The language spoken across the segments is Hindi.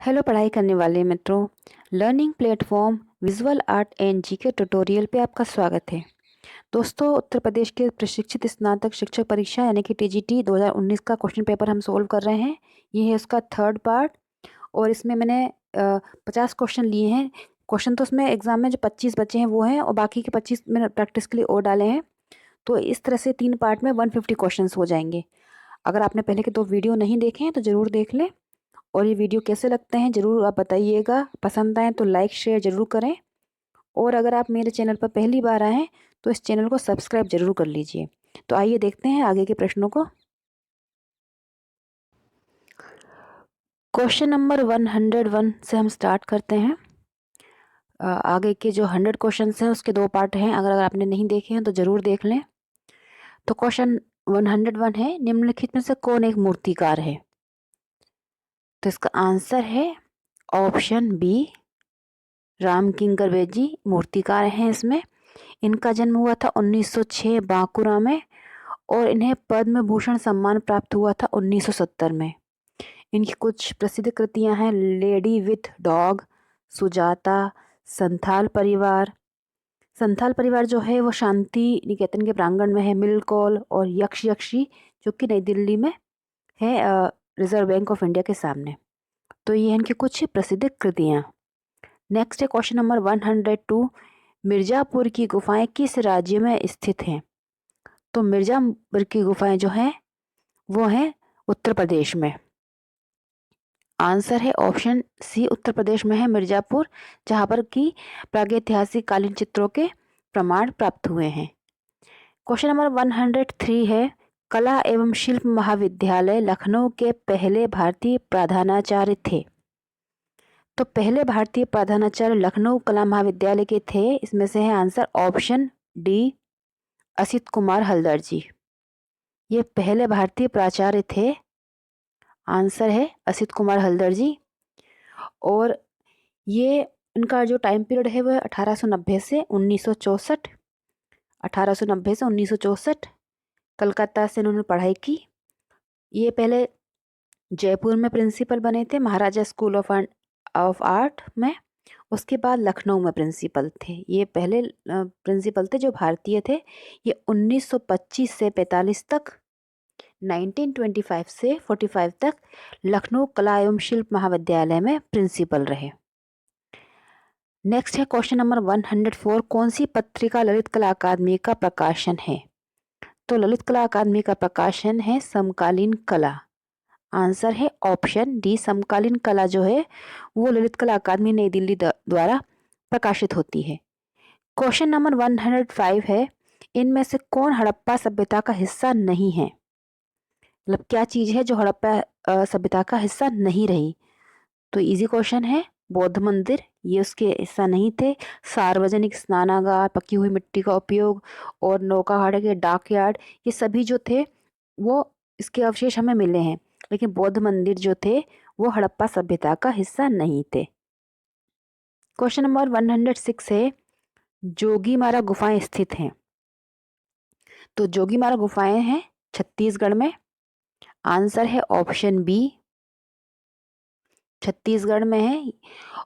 हेलो पढ़ाई करने वाले मित्रों। Learning platform visual art and GK tutorial पे आपका स्वागत है। दोस्तों, उत्तर प्रदेश के प्रशिक्षित स्नातक शिक्षक परीक्षा यानी कि टीजीटी 2019 का क्वेश्चन पेपर हम सोल्व कर रहे हैं। ये है उसका थर्ड पार्ट और इसमें मैंने 50 क्वेश्चन लिए हैं। क्वेश्चन तो उसमें एग्जाम में जो 25 बचे हैं वो हैं और बाकी के 25 मैंने प्रैक्टिस के लिए और डाले हैं। तो इस तरह से 3 पार्ट में 150 क्वेश्चन हो जाएंगे। अगर आपने पहले के 2 वीडियो नहीं देखे हैं तो ज़रूर देख लें। और ये वीडियो कैसे लगते हैं ज़रूर आप बताइएगा। पसंद आए तो लाइक शेयर ज़रूर करें और अगर आप मेरे चैनल पर पहली बार आए हैं तो इस चैनल को सब्सक्राइब ज़रूर कर लीजिए। तो आइए देखते हैं आगे के प्रश्नों को। क्वेश्चन नंबर 101 से हम स्टार्ट करते हैं। आगे के जो 100 क्वेश्चन हैं उसके 2 पार्ट हैं। अगर आपने नहीं देखे हैं तो ज़रूर देख लें। तो क्वेश्चन 101 है, निम्नलिखित में से कौन एक मूर्तिकार है? तो इसका आंसर है ऑप्शन बी, राम किंकर बेदी मूर्तिकार हैं इसमें। इनका जन्म हुआ था 1906 बांकुरा में और इन्हें पद्म भूषण सम्मान प्राप्त हुआ था 1970 में। इनकी कुछ प्रसिद्ध कृतियां हैं lady with dog, Sujata, Santhal परिवार। संथाल परिवार जो है वो शांति निकेतन के प्रांगण में है, मिलकौल और यक्ष यक्षी जो कि नई दिल्ली में है, रिजर्व बैंक ऑफ इंडिया के सामने। तो ये इनकी कुछ प्रसिद्ध कृतियां। नेक्स्ट है क्वेश्चन नंबर 102, मिर्जापुर की गुफाएं किस राज्य में स्थित हैं? तो मिर्जापुर की गुफाएं जो हैं वो हैं उत्तर प्रदेश में। आंसर है ऑप्शन सी, उत्तर प्रदेश में है मिर्जापुर, जहां पर की प्रागैतिहासिक कालीन चित्रों के प्रमाण प्राप्त हुए हैं। क्वेश्चन नंबर 103 है, कला एवं शिल्प महाविद्यालय लखनऊ के पहले भारतीय प्रधानाचार्य थे? तो पहले भारतीय प्रधानाचार्य लखनऊ कला महाविद्यालय के थे, इसमें से है answer option D, Asit Kumar Haldar ji. ये पहले भारतीय प्राचार्य थे। आंसर है असित कुमार हल्दर जी। और ये इनका जो टाइम पीरियड है वह 1890 से 1964, 1890 से 1964 कलकत्ता से इन्होंने पढ़ाई की। ये पहले जयपुर में प्रिंसिपल बने थे महाराजा स्कूल ऑफ आर्ट में। उसके बाद लखनऊ में प्रिंसिपल थे। ये पहले प्रिंसिपल थे जो भारतीय थे। ये 1925 से 45 तक, 1925 से 45 तक लखनऊ कला एवं शिल्प महाविद्यालय में प्रिंसिपल रहे। नेक्स्ट है क्वेश्चन नंबर 104, कौन सी पत्रिका ललित कला अकादमी का प्रकाशन है? तो ललित कला अकादमी का प्रकाशन है समकालीन कला। आंसर है ऑप्शन डी, समकालीन कला जो है वो ललित कला अकादमी नई दिल्ली द्वारा प्रकाशित होती है। क्वेश्चन नंबर 105 है, इनमें से कौन हड़प्पा सभ्यता का हिस्सा नहीं है? मतलब क्या चीज है जो हड़प्पा सभ्यता का हिस्सा नहीं रही? तो इजी क्वेश्चन है, बौद्ध मंदिर ये उसके हिस्सा नहीं थे। सार्वजनिक स्नानागार, पकी हुई मिट्टी का उपयोग और नौकाहाड़ा के डाकयार्ड, ये सभी जो थे वो इसके अवशेष हमें मिले हैं, लेकिन बौद्ध मंदिर जो थे वो हड़प्पा सभ्यता का हिस्सा नहीं थे। क्वेश्चन नंबर 106 है, जोगीमारा गुफाएं स्थित हैं? तो जोगीमारा गुफाएं हैं छत्तीसगढ़ में। आंसर है ऑप्शन बी, छत्तीसगढ़ में है।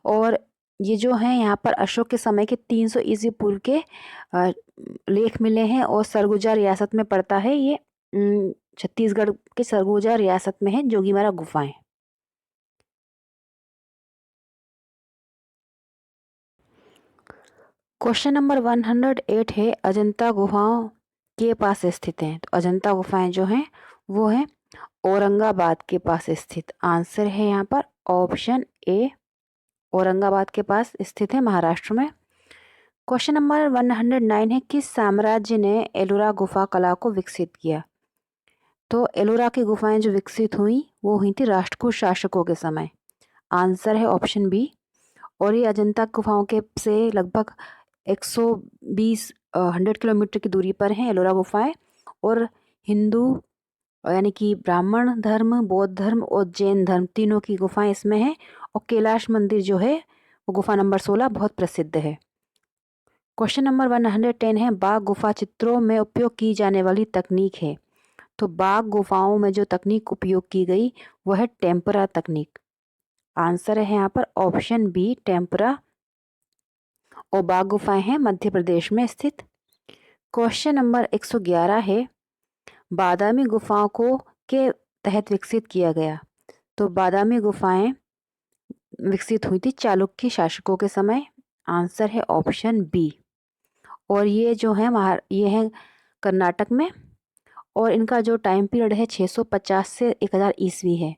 और ये जो है यहाँ पर अशोक के समय के 300 ईस्वी पूर्व के लेख मिले हैं और सरगुजा रियासत में पड़ता है। ये छत्तीसगढ़ के सरगुजा रियासत में है जोगीमारा गुफाएं। क्वेश्चन नंबर 108 है, अजंता गुफाओं के पास स्थित हैं? तो अजंता गुफाएं जो हैं वो हैं औरंगाबाद के पास स्थित। आंसर है यहाँ पर ऑप्शन ए, औरंगाबाद के पास स्थित है महाराष्ट्र में। क्वेश्चन नंबर 109 है, किस साम्राज्य ने एलोरा गुफा कला को विकसित किया? तो एलोरा की गुफाएं जो विकसित हुई वो हुई थी राष्ट्रकूट शासकों के समय। आंसर है ऑप्शन बी। और ये अजंता गुफाओं के से लगभग 120 100 किलोमीटर की दूरी पर हैं एलोरा गुफाएं। और हिंदू यानी कि ब्राह्मण धर्म, बौद्ध धर्म और जैन धर्म तीनों की गुफाएं इसमें हैं। और कैलाश मंदिर जो है वो गुफा नंबर 16 बहुत प्रसिद्ध है। क्वेश्चन नंबर 110 है, बाघ गुफा चित्रों में उपयोग की जाने वाली तकनीक है? तो बाघ गुफाओं में जो तकनीक उपयोग की गई वो है टेम्परा तकनीक। आंसर है यहाँ पर ऑप्शन बी टेम्पुरा। ओबाग गुफाएं हैं मध्य प्रदेश में स्थित। क्वेश्चन नंबर 111 है, बादामी गुफाओं को के तहत विकसित किया गया। तो बादामी गुफाएं विकसित हुई थी चालुक्य शासकों के समय। आंसर है ऑप्शन बी। और ये जो है ये है कर्नाटक में, और इनका जो टाइम पीरियड है 650 से 1000 ईस्वी है।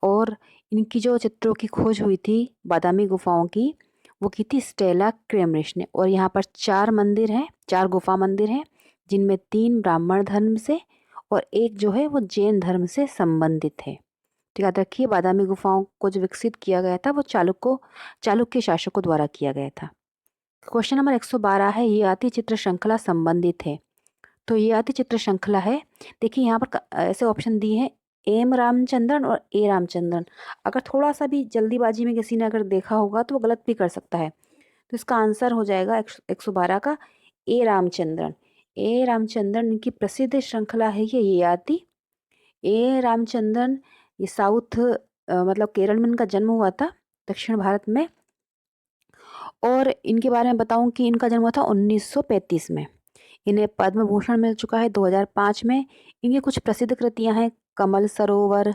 और इनकी जो चित्रों की खोज हुई थी बादामी गुफाओं की, वो की थी स्टेला क्रेमरिश ने। और यहाँ पर 4 मंदिर हैं, 4 गुफा मंदिर हैं, जिनमें 3 ब्राह्मण धर्म से और एक जो है वो जैन धर्म से संबंधित है। तो याद रखिए, बादामी गुफाओं को जो विकसित किया गया था वो चालुक्य शासकों द्वारा किया गया था। क्वेश्चन नंबर 112 है, ये आती चित्र श्रृंखला संबंधित है। तो ये आती चित्र श्रृंखला है। देखिए यहाँ पर ऐसे ऑप्शन दिए हैं, एम रामचंद्रन और ए रामचंद्रन। अगर थोड़ा सा भी जल्दीबाजी में किसी ने अगर देखा होगा तो वो गलत भी कर सकता है। तो इसका आंसर हो जाएगा 112 का ए रामचंद्रन। ए रामचंद्रन की प्रसिद्ध श्रृंखला है ये आती। ए रामचंद्रन ये साउथ मतलब केरल में इनका जन्म हुआ था, दक्षिण भारत में। और इनके बारे में बताऊं कि इनका जन्म हुआ था 1935 में। इन्हें पद्म भूषण मिल चुका है 2005 में। इनकी कुछ प्रसिद्ध कृतियां हैं, कमल सरोवर,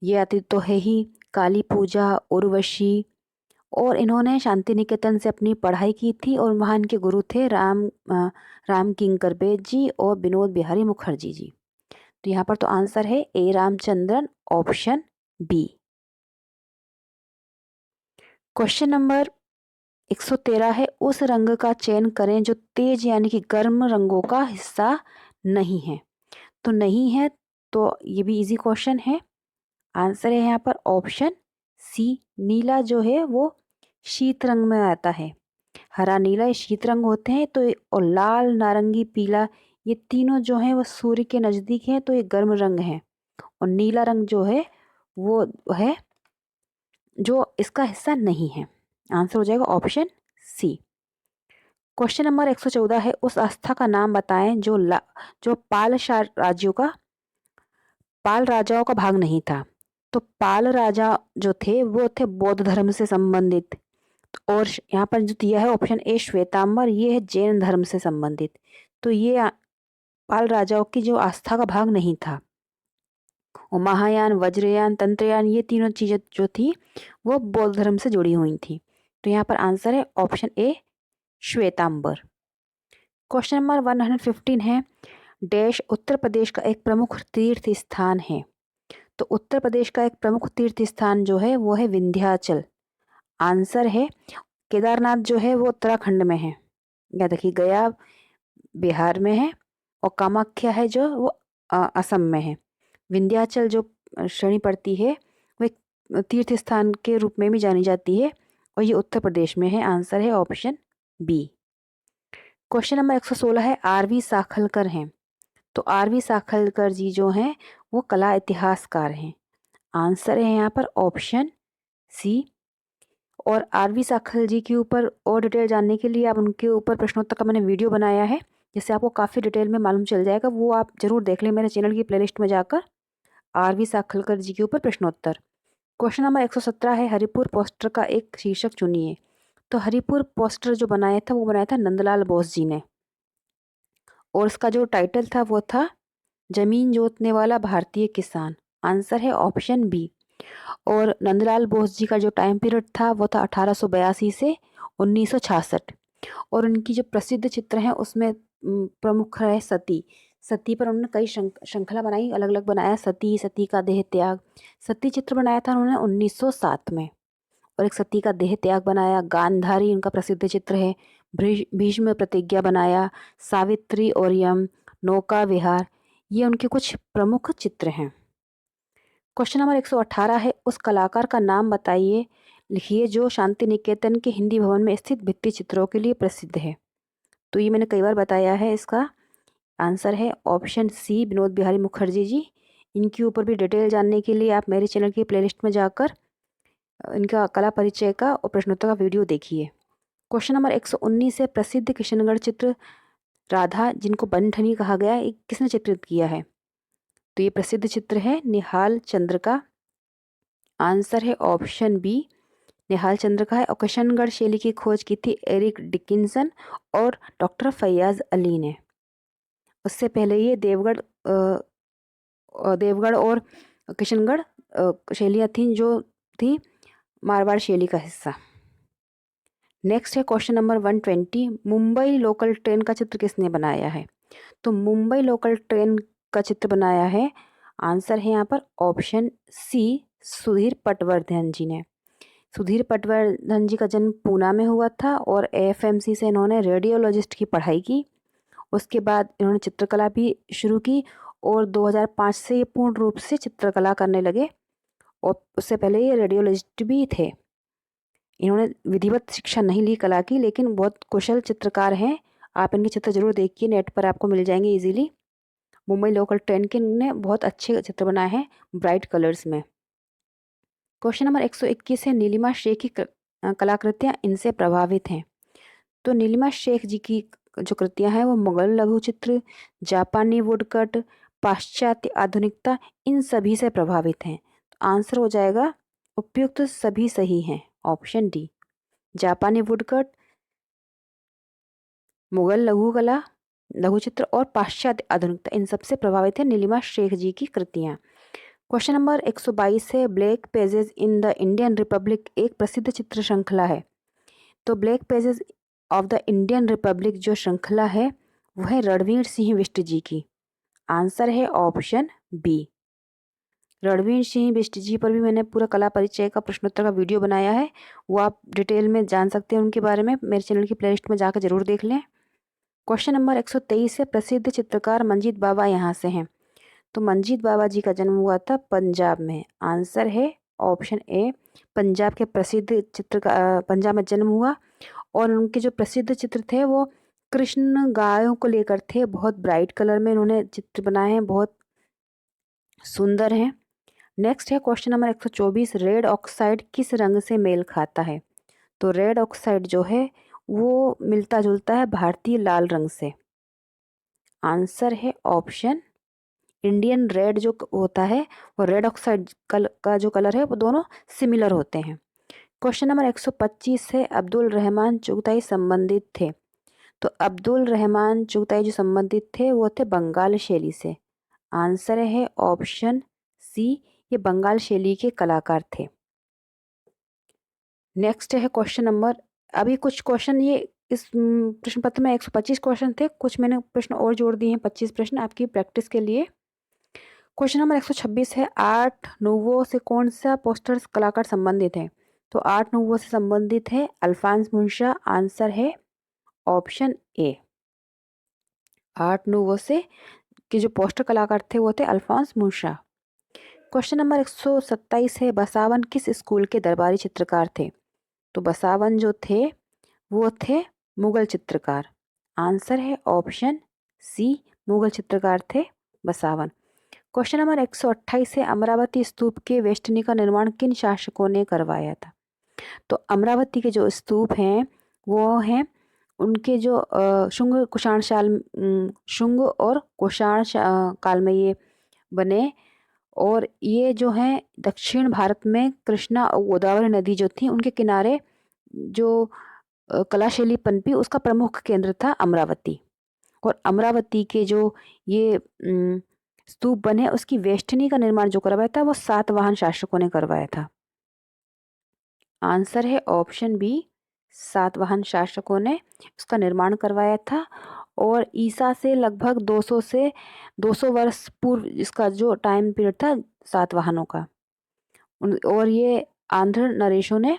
ये आती तो है ही, काली पूजा, उर्वशी। और इन्होंने शांति निकेतन से अपनी पढ़ाई की थी, और वहाँ इनके गुरु थे राम किंकर बेद जी और विनोद बिहारी मुखर्जी जी। तो यहाँ पर तो आंसर है A Ramachandran, option B. Question number 113 है, उस रंग का चयन करें जो तेज यानी कि गर्म रंगों का हिस्सा नहीं है। तो नहीं है, तो ये भी इजी क्वेश्चन है। आंसर है यहाँ पर ऑप्शन सी, नीला जो है वो शीत रंग में आता है। हरा नीला ये शीत रंग होते हैं। तो और लाल नारंगी पीला, ये तीनों जो हैं वो सूर्य के नज़दीक हैं, तो ये गर्म रंग है। और नीला रंग जो है वो है जो इसका हिस्सा नहीं है। आंसर हो जाएगा ऑप्शन सी। क्वेश्चन नंबर 114 है, उस आस्था का नाम बताएं जो पाल राजाओं का भाग नहीं था। तो पाल राजा जो थे वो थे बौद्ध धर्म से संबंधित। और यहाँ पर जो दिया है ऑप्शन ए श्वेतांबर, ये है जैन धर्म से संबंधित। तो ये पाल राजाओं की जो आस्था का भाग नहीं था। और महायान, वज्रयान, तंत्रयान, ये तीनों चीजें जो थी वो बौद्ध धर्म से जुड़ी हुई थी। तो यहाँ पर आंसर है option A Shwetambar. Question number 115 है, डैश उत्तर प्रदेश का एक प्रमुख तीर्थ स्थान है। तो उत्तर प्रदेश का एक प्रमुख तीर्थ स्थान जो है वो है विंध्याचल। आंसर है केदारनाथ जो है वो उत्तराखंड में है। याद रखिए, गया बिहार में है, और कामाख्या है जो वो असम में है। विंध्याचल जो श्रेणी पड़ती है वो एक तीर्थ स्थान के रूप में भी जानी जाती है, और ये उत्तर प्रदेश में है। आंसर है ऑप्शन बी। क्वेश्चन नंबर 116 है, आरवी साखलकर हैं। तो आरवी साखलकर जी जो हैं वो कला इतिहासकार हैं। आंसर है यहाँ पर ऑप्शन सी। और आरवी साखल जी के ऊपर और डिटेल जानने के लिए आप उनके ऊपर प्रश्नोत्तर का मैंने वीडियो बनाया है, जिससे आपको काफ़ी डिटेल में मालूम चल जाएगा। वो आप जरूर देख लें मेरे चैनल की प्लेलिस्ट में जाकर, आरवी साखलकर जी के ऊपर प्रश्नोत्तर। क्वेश्चन नंबर 117 है, हरिपुर पोस्टर का एक शीर्षक चुनिए। तो हरिपुर पोस्टर जो बनाया था वो बनाया था नंदलाल बोस जी ने, और उसका जो टाइटल था वो था जमीन जोतने वाला भारतीय किसान। आंसर है ऑप्शन बी। और नंदलाल बोस जी का जो टाइम पीरियड था वो था 1882 से 1966। और उनकी जो प्रसिद्ध चित्र हैं उसमें प्रमुख है सती। सती पर उन्होंने कई श्रृंखला बनाई, अलग अलग बनाया, सती, सती का देह त्याग। सती चित्र बनाया था उन्होंने 1907 में, और एक सती का देह त्याग बनाया। गांधारी उनका प्रसिद्ध चित्र है। भीष्म प्रतिज्ञा बनाया। सावित्री और यम, नौका विहार, ये उनके कुछ प्रमुख चित्र हैं। क्वेश्चन नंबर 118 है, उस कलाकार का नाम बताइए, लिखिए जो शांति निकेतन के हिंदी भवन में स्थित भित्ति चित्रों के लिए प्रसिद्ध है। तो ये मैंने कई बार बताया है। इसका आंसर है ऑप्शन सी, विनोद बिहारी मुखर्जी जी। इनके ऊपर भी डिटेल जानने के लिए आप मेरे चैनल की प्लेलिस्ट में जाकर इनका कला परिचय का और प्रश्नोत्तर का वीडियो देखिए। क्वेश्चन नंबर 119 है, प्रसिद्ध किशनगढ़ चित्र राधा जिनको बनठनी कहा गया है, किसने चित्रित किया है। तो ये प्रसिद्ध चित्र है निहाल चंद्र का। आंसर है ऑप्शन बी, निहाल चंद्र का है। और किशनगढ़ शैली की खोज की थी एरिक डिकिंसन और डॉक्टर फैयाज अली ने। उससे पहले ये देवगढ़ और किशनगढ़ शैलियाँ थीं जो थी मारवाड़ शैली का हिस्सा। नेक्स्ट है question number 120, Mumbai local train का चित्र किसने बनाया है? तो मुंबई लोकल ट्रेन का चित्र बनाया है, आंसर है यहाँ पर ऑप्शन सी, सुधीर पटवर्धन जी ने। सुधीर पटवर्धन जी का जन्म पूना में हुआ था और एएफएमसी से इन्होंने रेडियोलॉजिस्ट की पढ़ाई की। उसके बाद इन्होंने चित्रकला भी शुरू की और 2005 से ये पूर्ण रूप से चित्रकला करने लगे। और उससे पहले ये रेडियोलॉजिस्ट भी थे। इन्होंने विधिवत शिक्षा नहीं ली कला की, लेकिन बहुत कुशल चित्रकार हैं। आप इनके चित्र जरूर देखिए, नेट पर आपको मिल जाएंगे इजीली। मुंबई लोकल ट्रेन के इन्होंने बहुत अच्छे चित्र बनाए हैं ब्राइट कलर्स में। क्वेश्चन नंबर 121 है, नीलिमा शेख की कलाकृतियाँ इनसे प्रभावित हैं। तो नीलिमा शेख जी की जो कृतियाँ हैं वो मुगल लघु चित्र, जापानी वुडकट, पाश्चात्य आधुनिकता, इन सभी से प्रभावित हैं। तो आंसर हो जाएगा उपयुक्त सभी सही हैं, ऑप्शन डी, जापानी वुडकट, मुगल लघु कला, लघु चित्र और पाश्चात्य आधुनिकता, इन सबसे प्रभावित है नीलिमा शेख जी की कृतियाँ। क्वेश्चन नंबर 122 है, black pages in the Indian Republic एक प्रसिद्ध चित्र श्रृंखला है। तो black pages of the Indian Republic जो श्रृंखला है वो है रणवीर सिंह बिष्ट जी की। आंसर है ऑप्शन बी, रणवीर सिंह बिष्ट जी पर भी मैंने पूरा कला परिचय का प्रश्नोत्तर का वीडियो बनाया है, वो आप डिटेल में जान सकते हैं उनके बारे में, मेरे चैनल की प्लेलिस्ट में जाकर जरूर देख लें। क्वेश्चन नंबर 123 है, प्रसिद्ध चित्रकार मंजीत बाबा यहाँ से हैं। तो मंजीत बाबा जी का जन्म हुआ था पंजाब में। आंसर है ऑप्शन ए, पंजाब के प्रसिद्ध चित्रकार, पंजाब में जन्म हुआ और उनके जो प्रसिद्ध चित्र थे वो कृष्ण गायों को लेकर थे। बहुत ब्राइट कलर में उन्होंने चित्र बनाए हैं, बहुत सुंदर हैं। नेक्स्ट है क्वेश्चन नंबर 124, रेड ऑक्साइड किस रंग से मेल खाता है? तो रेड ऑक्साइड जो है वो मिलता जुलता है भारतीय लाल रंग से। आंसर है ऑप्शन, इंडियन रेड जो होता है वो रेड ऑक्साइड का जो कलर है वो दोनों सिमिलर होते हैं। क्वेश्चन नंबर 125 है, अब्दुल रहमान चुगताई संबंधित थे। तो अब्दुल रहमान चुगताई जो संबंधित थे वो थे बंगाल शैली से। आंसर है ऑप्शन सी, ये बंगाल शैली के कलाकार थे। नेक्स्ट है क्वेश्चन नंबर, अभी कुछ क्वेश्चन ये इस प्रश्न पत्र में 125 क्वेश्चन थे, कुछ मैंने प्रश्न और जोड़ दिए हैं, 25 प्रश्न आपकी प्रैक्टिस के लिए। क्वेश्चन नंबर 126 है, आर्ट नूवो से कौन सा पोस्टर्स कलाकार संबंधित है? तो आर्ट नूवो से संबंधित है अल्फांस मुंशा। आंसर है ऑप्शन ए, आर्ट नूवो से के जो पोस्टर कलाकार थे वो थे अल्फांस मुंशा। क्वेश्चन नंबर 127 है, बसावन किस स्कूल के दरबारी चित्रकार थे? तो बसावन जो थे वो थे मुगल चित्रकार। आंसर है ऑप्शन सी, मुगल चित्रकार थे बसावन। क्वेश्चन नंबर 128 है, अमरावती स्तूप के वेष्टनी का निर्माण किन शासकों ने करवाया था? तो अमरावती के जो स्तूप हैं वो हैं उनके जो शुंग और कुषाण काल में ये बने। और ये जो हैं दक्षिण भारत में कृष्णा और गोदावरी नदी जो थी उनके किनारे जो कला शैली पनपी, उसका प्रमुख केंद्र था अमरावती। और अमरावती के जो ये स्तूप बने उसकी वेष्टनी का निर्माण जो करवाया था वो सातवाहन शासकों ने करवाया था। आंसर है ऑप्शन बी, सातवाहन शासकों ने उसका निर्माण करवाया था। और ईसा से लगभग 200 वर्ष पूर्व इसका जो टाइम पीरियड था सातवाहनों का। और ये आंध्र नरेशों ने,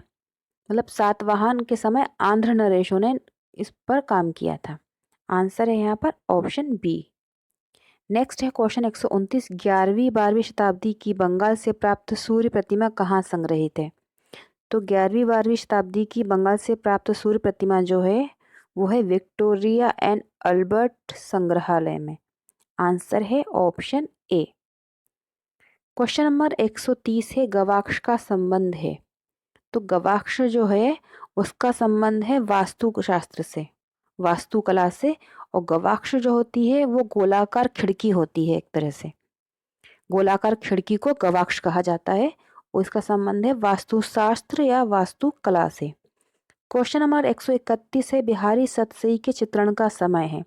मतलब सातवाहन के समय आंध्र नरेशों ने इस पर काम किया था। आंसर है यहाँ पर ऑप्शन बी। नेक्स्ट है क्वेश्चन 129, 11वीं-12वीं शताब्दी की बंगाल से प्राप्त सूर्य प्रतिमा कहाँ संग्रहित है? तो 11वीं-12वीं शताब्दी की बंगाल से प्राप्त सूर्य प्रतिमा जो है वो है विक्टोरिया एंड अल्बर्ट संग्रहालय में। आंसर है ऑप्शन ए। क्वेश्चन नंबर 130 है, गवाक्ष का संबंध है। तो गवाक्ष जो है उसका संबंध है वास्तुशास्त्र से, वास्तुकला से। और गवाक्ष जो होती है वो गोलाकार खिड़की होती है, एक तरह से गोलाकार खिड़की को गवाक्ष कहा जाता है। और इसका संबंध है वास्तुशास्त्र या वास्तुकला से। क्वेश्चन नंबर 131 है बिहारी सतसई के चित्रण का समय है।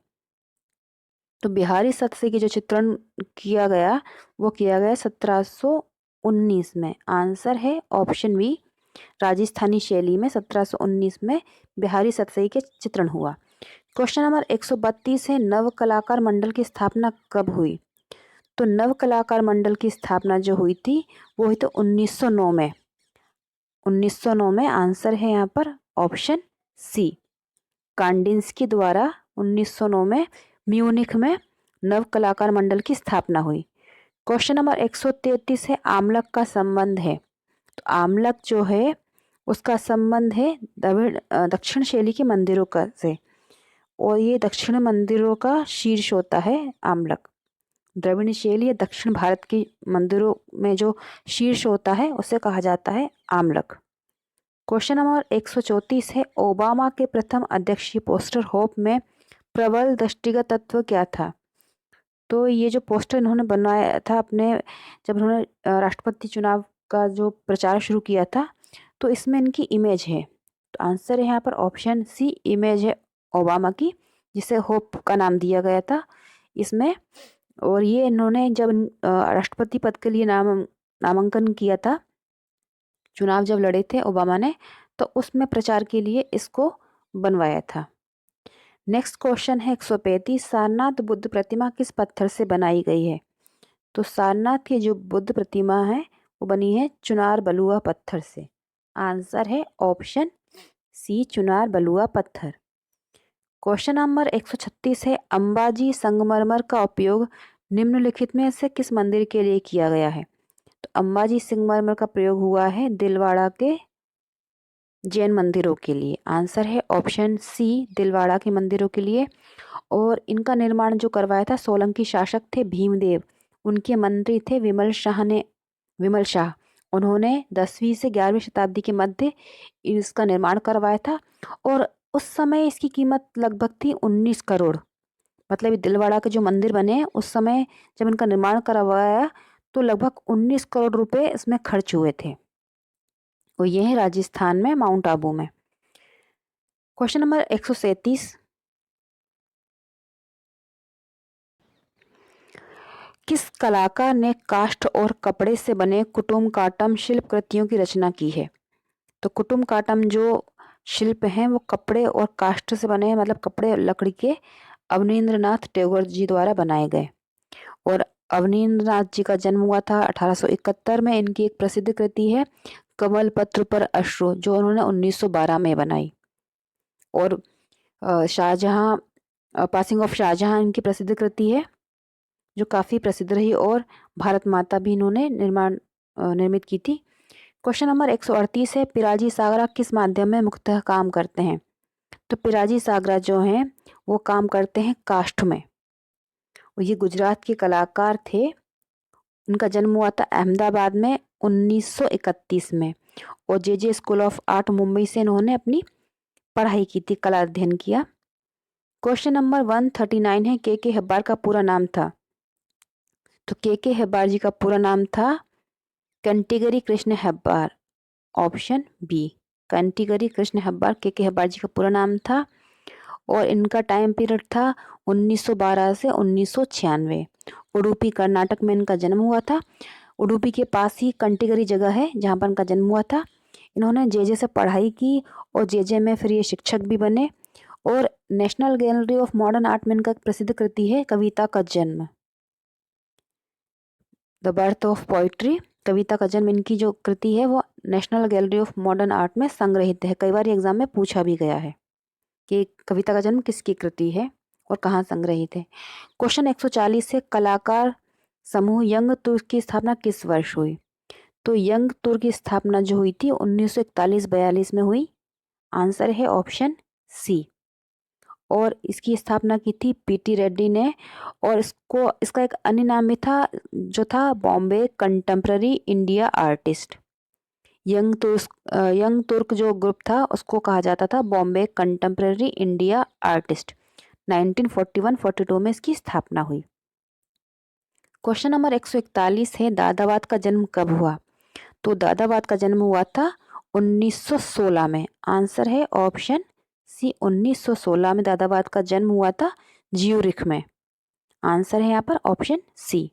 तो बिहारी सतसई के जो चित्रण किया गया वो किया गया 1719 में। आंसर है ऑप्शन बी, राजस्थानी शैली में 1719 में बिहारी सतसई के चित्रण हुआ। क्वेश्चन नंबर 132 है नव कलाकार मंडल की स्थापना कब हुई। तो नव कलाकार मंडल की स्थापना जो हुई थी वो हुई तो 1909 में। 1909 में आंसर है यहाँ पर ऑप्शन सी, कांडिंस्की द्वारा 1909 में म्यूनिख में नव कलाकार मंडल की स्थापना हुई। क्वेश्चन नंबर 133 है आमलक का संबंध है। तो आमलक जो है उसका संबंध है दक्षिण शैली के मंदिरों का से, और ये दक्षिण मंदिरों का शीर्ष होता है आमलक। द्रविड़ शैली या दक्षिण भारत की मंदिरों में जो शीर्ष होता है उसे कहा जाता है आमलक। क्वेश्चन नंबर 134 है ओबामा के प्रथम अध्यक्षीय पोस्टर होप में प्रबल दृष्टिगत तत्व क्या था। तो ये जो पोस्टर इन्होंने बनाया था अपने, जब इन्होंने राष्ट्रपति चुनाव का जो प्रचार शुरू किया था, तो इसमें इनकी इमेज है। तो आंसर है यहाँ पर ऑप्शन सी, इमेज है ओबामा की, जिसे होप का नाम दिया गया था इसमें। और ये इन्होंने जब राष्ट्रपति पद के लिए नामांकन किया था, चुनाव जब लड़े थे ओबामा ने, तो उसमें प्रचार के लिए इसको बनवाया था। नेक्स्ट क्वेश्चन है 135, सारनाथ बुद्ध प्रतिमा किस पत्थर से बनाई गई है। तो सारनाथ की जो बुद्ध प्रतिमा है वो बनी है चुनार बलुआ पत्थर से। आंसर है ऑप्शन सी, चुनार बलुआ पत्थर। क्वेश्चन नंबर 136 है अंबाजी संगमरमर का उपयोग निम्नलिखित में से किस मंदिर के लिए किया गया है। तो अंबाजी संगमरमर का प्रयोग हुआ है दिलवाड़ा के जैन मंदिरों के लिए। आंसर है ऑप्शन सी, दिलवाड़ा के मंदिरों के लिए। और इनका निर्माण जो करवाया था सोलंकी शासक थे भीमदेव, उनके मंत्री थे विमल शाह। उन्होंने 10वीं से 11वीं शताब्दी के मध्य इसका निर्माण करवाया था, और उस समय इसकी कीमत लगभग थी 19 करोड़। मतलब ये दिलवाड़ा के जो मंदिर बने उस समय जब इनका निर्माण करवाया तो लगभग 19 करोड़ रुपए इसमें खर्च हुए थे, और ये है राजस्थान में माउंट आबू में। क्वेश्चन नंबर 137, किस कलाकार ने काष्ठ और कपड़े से बने कुटुम्बकाटम शिल्प कृतियों की रचना की है। तो कुटुम्बकाटम जो शिल्प हैं वो कपड़े और काष्ठ से बने हैं, मतलब कपड़े और लकड़ी के अवनींद्रनाथ टैगोर जी द्वारा बनाए गए। और अवनींद्रनाथ जी का जन्म हुआ था 1871 में। इनकी एक प्रसिद्ध कृति है कमल पत्र पर अश्रु, जो उन्होंने 1912 में बनाई। और शाहजहां, पासिंग ऑफ शाहजहां इनकी प्रसिद्ध कृति है जो काफ़ी प्रसिद्ध रही, और भारत माता भी इन्होंने निर्मित की थी। क्वेश्चन नंबर 138 है पिराजी सागरा किस माध्यम में मुख्यतः काम करते हैं। तो पिराजी सागरा जो हैं वो काम करते हैं काष्ठ में, और ये गुजरात के कलाकार थे। इनका जन्म हुआ था अहमदाबाद में 1931 में, और जे स्कूल ऑफ आर्ट मुंबई से इन्होंने अपनी पढ़ाई की थी, कला अध्ययन किया। क्वेश्चन नंबर 139 है के हेब्बार का पूरा नाम था। तो के हेब्बार जी का पूरा नाम था कंटीगरी कृष्ण हेब्बार। ऑप्शन बी, कंटीगरी कृष्ण हेब्बार के हेब्बार जी का पूरा नाम था। और इनका टाइम पीरियड था 1912 से 1996। उडुपी कर्नाटक में इनका जन्म हुआ था। उडुपी के पास ही कंटीगरी जगह है जहाँ पर इनका जन्म हुआ था। इन्होंने जे से पढ़ाई की, और जे में फिर ये शिक्षक भी बने। और national gallery of modern art में इनका प्रसिद्ध कृति है कविता का जन्म, द बर्थ ऑफ पोइट्री। कविता का जन्म इनकी जो कृति है वो national gallery of modern art में संग्रहित है। कई बार एग्जाम में पूछा भी गया है कि कविता का जन्म किसकी कृति है और कहाँ संग्रहित है। क्वेश्चन 140 से कलाकार समूह यंग तुर्क की स्थापना किस वर्ष हुई। तो यंग तुर्क की स्थापना जो हुई थी 1941-42 में हुई। आंसर है ऑप्शन सी। और इसकी स्थापना की थी पीटी रेड्डी ने। और इसका एक अन्य नाम भी था जो था Bombay contemporary India artist. Young तुर्क जो ग्रुप था उसको कहा जाता था बॉम्बे कंटेम्प्ररी इंडिया आर्टिस्ट। 1941-42 में इसकी स्थापना हुई। क्वेश्चन नंबर 141 है दादावाद का जन्म कब हुआ। तो दादाबाद का जन्म हुआ था 1916 में। आंसर है ऑप्शन सी, 1916 में दादाबाद का जन्म हुआ था ज्यूरिख में। आंसर है यहाँ पर ऑप्शन सी।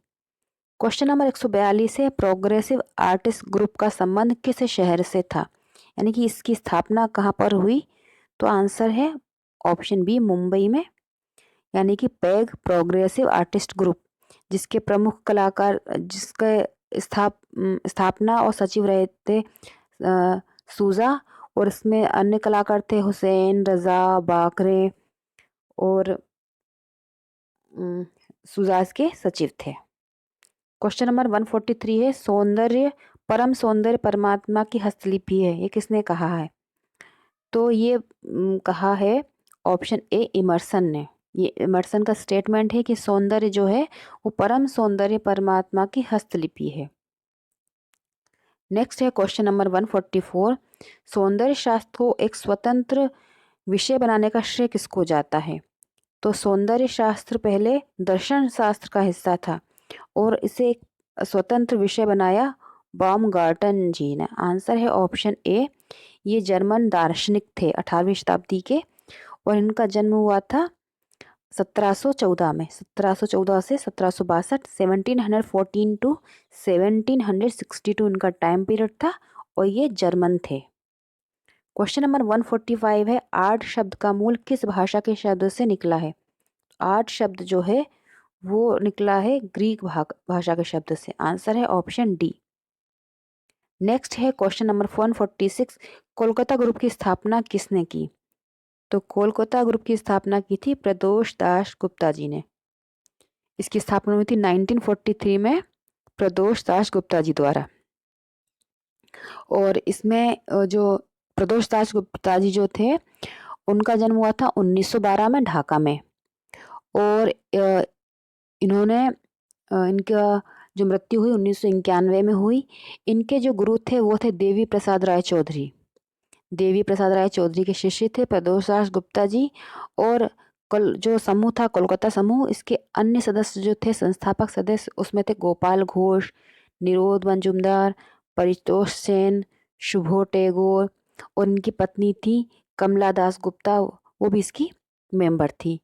क्वेश्चन नंबर 142 है, प्रोग्रेसिव आर्टिस्ट ग्रुप का संबंध किस शहर से था, यानी कि इसकी स्थापना कहाँ पर हुई। तो आंसर है ऑप्शन बी, मुंबई में। यानी कि पैग प्रोग्रेसिव आर्टिस्ट ग्रुप, जिसके प्रमुख कलाकार, जिसके स्थापना और सचिव रहे थे सूजा, और इसमें अन्य कलाकार थे हुसैन रजा, बाकरे और सूजास के सचिव थे। क्वेश्चन नंबर 143 है, परम सौंदर्य परमात्मा की हस्तलिपि है, ये किसने कहा है। तो ये कहा है ऑप्शन ए, इमर्सन ने। ये इमर्सन का स्टेटमेंट है कि सौंदर्य जो है वो परम सौंदर्य परमात्मा की हस्तलिपि है। नेक्स्ट है क्वेश्चन नंबर 144, सौंदर्य शास्त्र को एक स्वतंत्र विषय बनाने का श्रेय किसको जाता है। तो सौंदर्य शास्त्र पहले दर्शन शास्त्र का हिस्सा था और इसे एक स्वतंत्र विषय बनाया बाumgarten जी ने। आंसर है ऑप्शन ए, ये जर्मन दार्शनिक थे 18वीं शताब्दी के, और इनका जन्म हुआ था 1714 में। 1714 से 1762, 1714 टू 1762 इनका टाइम पीरियड था, और ये जर्मन थे। क्वेश्चन नंबर 145 है, आर्ट शब्द का मूल किस भाषा के शब्द से निकला है। आर्ट शब्द जो है वो निकला है ग्रीक भाषा के शब्द से। आंसर है ऑप्शन डी। नेक्स्ट है क्वेश्चन नंबर 146, कोलकाता ग्रुप की स्थापना किसने की। तो कोलकाता ग्रुप की स्थापना की थी प्रदोष दास गुप्ता जी ने। इसकी स्थापना हुई थी 1943 में प्रदोष दास गुप्ता जी द्वारा। और इसमें जो प्रदोष दास गुप्ता जी जो थे, उनका जन्म हुआ था 1912 में ढाका में, और इन्होंने इनका जो मृत्यु हुई 1991 में हुई। इनके जो गुरु थे वो थे देवी प्रसाद राय चौधरी। देवी प्रसाद राय चौधरी के शिष्य थे प्रदोष दास गुप्ता जी। और जो समूह था कोलकाता समूह, इसके अन्य सदस्य जो थे संस्थापक सदस्य, उसमें थे गोपाल घोष, निरोध मंजुमदार, परितोष सेन, शुभो टैगोर, और इनकी पत्नी थी कमला दास गुप्ता, वो भी इसकी मेंबर थी।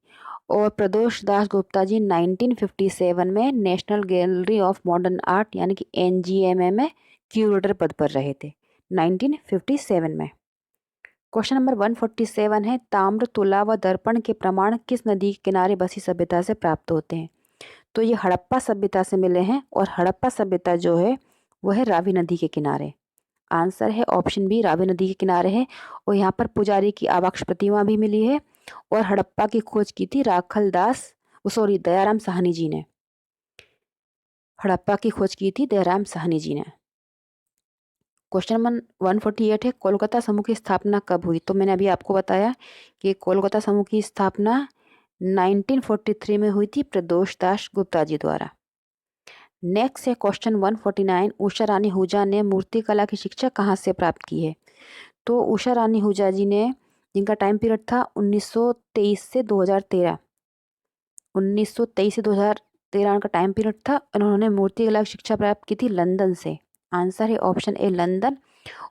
और प्रदोष दास गुप्ता जी 1957 में national gallery of modern art यानी कि NGMA में क्यूरेटर पद पर रहे थे 1957 में। क्वेश्चन नंबर 147 है, ताम्र, तुला व दर्पण के प्रमाण किस नदी के किनारे बसी सभ्यता से प्राप्त होते हैं। तो ये हड़प्पा सभ्यता से मिले हैं, और हड़प्पा सभ्यता जो है वह है रावी नदी के किनारे। आंसर है ऑप्शन बी, रावी नदी के किनारे है। और यहाँ पर पुजारी की आवाक्ष प्रतिमा भी मिली है। और हड़प्पा की खोज की थी दयाराम साहनी जी ने। हड़प्पा की खोज की थी दयाराम साहनी जी ने। क्वेश्चन नंबर 148 है, कोलकाता समूह की स्थापना कब हुई। तो मैंने अभी आपको बताया कि कोलकाता समूह की स्थापना 1943 में हुई थी प्रदोष दास गुप्ता जी द्वारा। नेक्स्ट है क्वेश्चन 149, उषा रानी हुजा ने मूर्तिकला की शिक्षा कहाँ से प्राप्त की है। तो उषा रानी हुजा जी ने, जिनका टाइम पीरियड था 1923 से 2013, 1923 से 2013 का टाइम पीरियड था, उन्होंने मूर्तिकला की शिक्षा प्राप्त की थी लंदन से। आंसर है ऑप्शन ए, लंदन।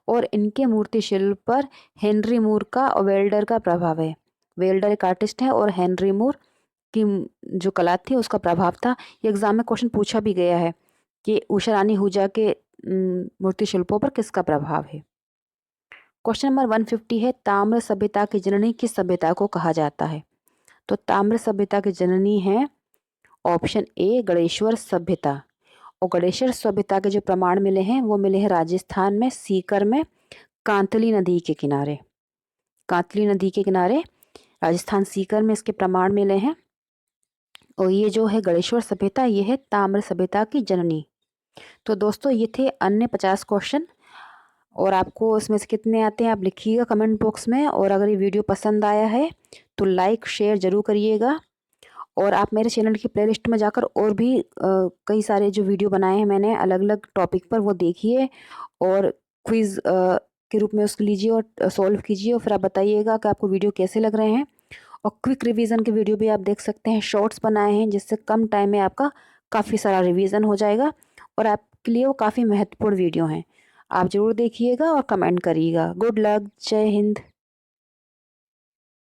और इनके मूर्ति शिल्प पर हेनरी मूर का और वेल्डर का प्रभाव है। वेल्डर एक आर्टिस्ट है और हेनरी मूर की जो कला थी उसका प्रभाव था। ये एग्जाम में क्वेश्चन पूछा भी गया है कि उषा रानी हुजा के मूर्ति शिल्पों पर किसका प्रभाव है। क्वेश्चन नंबर 150 है, ताम्र सभ्यता की जननी किस सभ्यता को कहा जाता है। तो ताम्र सभ्यता की जननी है ऑप्शन ए, गणेश्वर सभ्यता। और गणेश्वर सभ्यता के जो प्रमाण मिले हैं वो मिले हैं राजस्थान में सीकर में कांतली नदी के किनारे। कांतली नदी के किनारे राजस्थान सीकर में इसके प्रमाण मिले हैं। और ये जो है गणेश्वर सभ्यता, ये है ताम्र सभ्यता की जननी। तो दोस्तों ये थे अन्य 50 क्वेश्चन, और आपको इसमें से कितने आते हैं आप लिखिएगा कमेंट बॉक्स में। और अगर ये वीडियो पसंद आया है तो लाइक शेयर ज़रूर करिएगा। और आप मेरे चैनल की प्लेलिस्ट में जाकर और भी कई सारे जो वीडियो बनाए हैं मैंने अलग अलग टॉपिक पर, वो देखिए और क्विज़ के रूप में उसको लीजिए और सॉल्व कीजिए, और फिर आप बताइएगा कि आपको वीडियो कैसे लग रहे हैं। और क्विक रिवीजन के वीडियो भी आप देख सकते हैं, शॉर्ट्स बनाए हैं जिससे कम टाइम में आपका काफ़ी सारा रिवीजन हो जाएगा, और आपके लिए वो काफ़ी महत्वपूर्ण वीडियो हैं। आप ज़रूर देखिएगा और कमेंट करिएगा। गुड लक, जय हिंद।